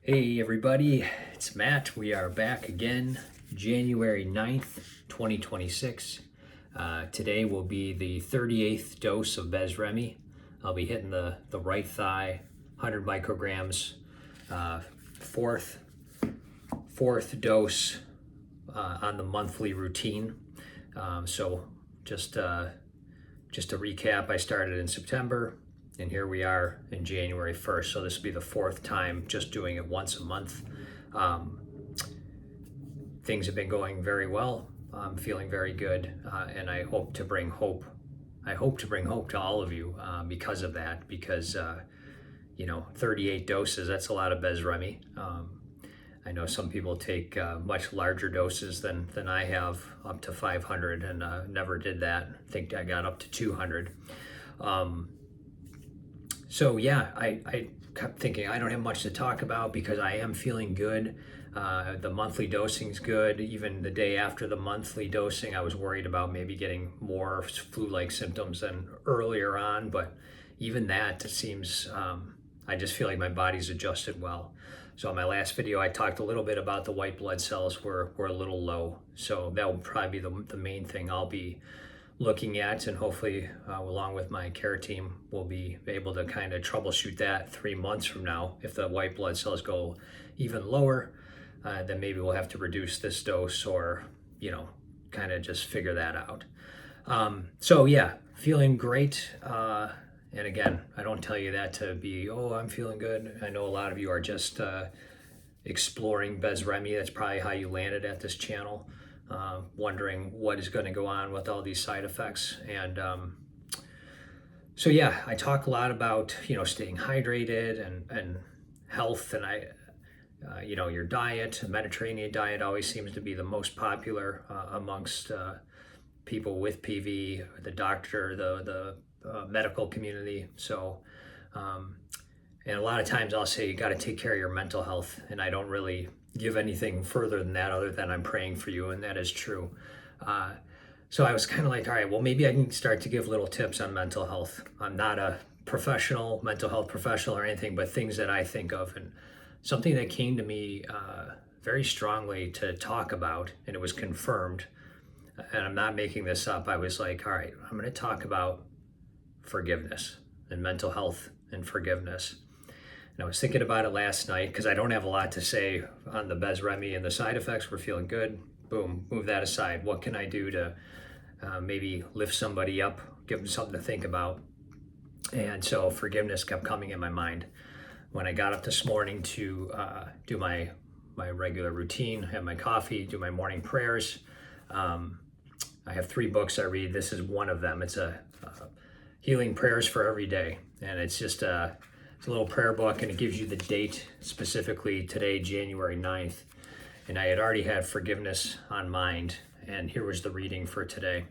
Hey everybody, it's Matt. We are back again, January 9th, 2026. Today will be the 38th dose of Besremi. I'll be hitting the right thigh, 100 micrograms, fourth dose on the monthly routine. So just to recap, I started in September. And here we are in January 1st. So this will be the fourth time just doing it once a month. Things have been going very well. I'm feeling very good. And I hope to bring hope. I hope to bring hope to all of you because of that. Because, 38 doses, that's a lot of Besremi. I know some people take much larger doses than I have, up to 500, and never did that. I think I got up to 200. So yeah, I kept thinking I don't have much to talk about because I am feeling good. The monthly dosing's good. Even the day after the monthly dosing, I was worried about maybe getting more flu-like symptoms than earlier on, but even that seems, I just feel like my body's adjusted well. So in my last video, I talked a little bit about the white blood cells were a little low. So that will probably be the main thing I'll be looking at, and hopefully along with my care team we'll be able to kind of troubleshoot that 3 months from now. If the white blood cells go even lower, then maybe we'll have to reduce this dose, or kind of just figure that out. So yeah, feeling great. And again, I don't tell you that to be, oh, I'm feeling good. I know a lot of you are just exploring Besremi. That's probably how you landed at this channel. Wondering what is going to go on with all these side effects. And so yeah, I talk a lot about staying hydrated and health, and your diet. A Mediterranean diet always seems to be the most popular amongst people with PV, the doctor, the medical community. So and a lot of times I'll say you got to take care of your mental health, and I don't really give anything further than that other than I'm praying for you, and that is true. So I was kind of like, all right, well, maybe I can start to give little tips on mental health. I'm not a professional, mental health professional or anything, but things that I think of, and something that came to me very strongly to talk about, and it was confirmed, and I'm not making this up. I was like, all right, I'm going to talk about forgiveness and mental health and forgiveness. And I was thinking about it last night because I don't have a lot to say on the Besremi and the side effects. We're feeling good. Boom, move that aside. What can I do to maybe lift somebody up, give them something to think about? And so forgiveness kept coming in my mind. When I got up this morning to do my regular routine, have my coffee, do my morning prayers, I have 3 books I read. This is one of them. It's a Healing Prayers for Every Day. And it's just it's a little prayer book, and it gives you the date, specifically today, January 9th. And I had already had forgiveness on mind, and here was the reading for today.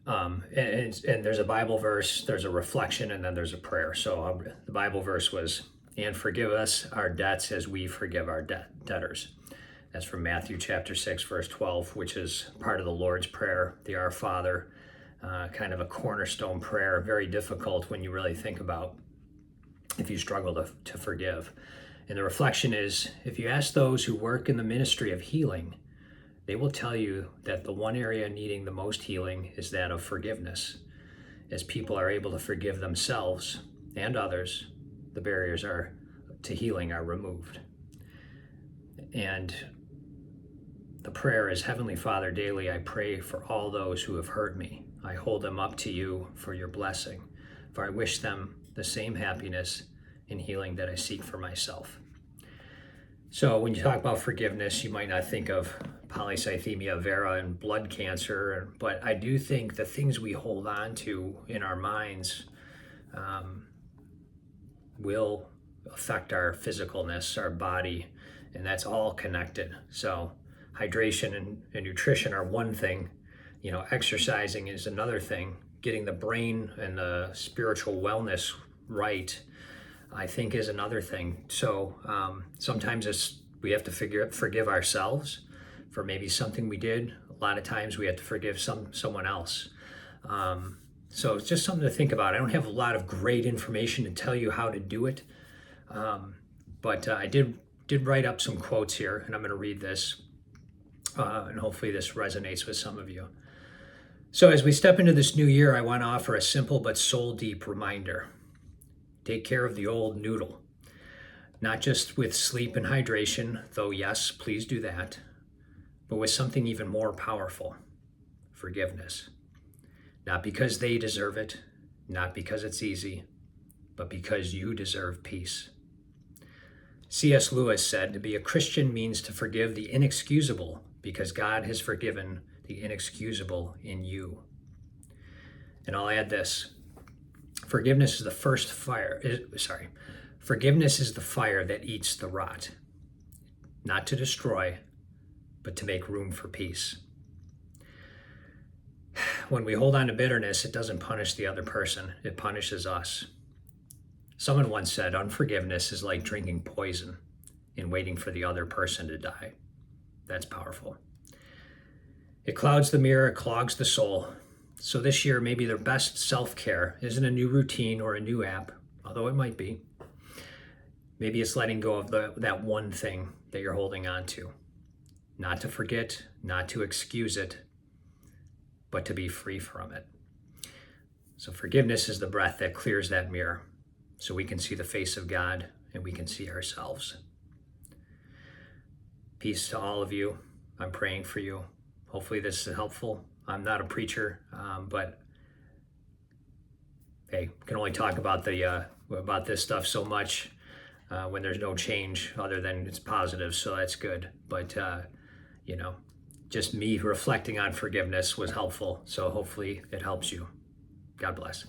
And there's a Bible verse, there's a reflection, and then there's a prayer. So the Bible verse was, "And forgive us our debts as we forgive our debtors." That's from Matthew chapter 6, verse 12, which is part of the Lord's Prayer, the Our Father. Kind of a cornerstone prayer, very difficult when you really think about if you struggle to forgive. And the reflection is, if you ask those who work in the ministry of healing, they will tell you that the one area needing the most healing is that of forgiveness. As people are able to forgive themselves and others, the barriers to healing are removed. And the prayer is, "Heavenly Father, daily I pray for all those who have hurt me. I hold them up to you for your blessing, for I wish them the same happiness and healing that I seek for myself." So when you talk about forgiveness, you might not think of polycythemia, Vera, and blood cancer, but I do think the things we hold on to in our minds will affect our physicalness, our body, and that's all connected. So hydration and nutrition are one thing. Exercising is another thing. Getting the brain and the spiritual wellness right, I think, is another thing. So sometimes we have to forgive ourselves for maybe something we did. A lot of times we have to forgive someone else. So it's just something to think about. I don't have a lot of great information to tell you how to do it. But I did write up some quotes here, and I'm going to read this, and hopefully this resonates with some of you. So as we step into this new year, I want to offer a simple but soul-deep reminder. Take care of the old noodle, not just with sleep and hydration, though yes, please do that, but with something even more powerful, forgiveness. Not because they deserve it, not because it's easy, but because you deserve peace. C.S. Lewis said, to be a Christian means to forgive the inexcusable because God has forgiven the inexcusable in you. And I'll add this. Forgiveness is the fire that eats the rot, not to destroy, but to make room for peace. When we hold on to bitterness, it doesn't punish the other person, it punishes us. Someone once said, unforgiveness is like drinking poison and waiting for the other person to die. That's powerful. It clouds the mirror, it clogs the soul. So this year, maybe the best self-care isn't a new routine or a new app, although it might be. Maybe it's letting go of that one thing that you're holding on to. Not to forget, not to excuse it, but to be free from it. So forgiveness is the breath that clears that mirror so we can see the face of God and we can see ourselves. Peace to all of you. I'm praying for you. Hopefully this is helpful. I'm not a preacher, but hey, can only talk about this stuff so much when there's no change other than it's positive, so that's good. But just me reflecting on forgiveness was helpful, so hopefully it helps you. God bless.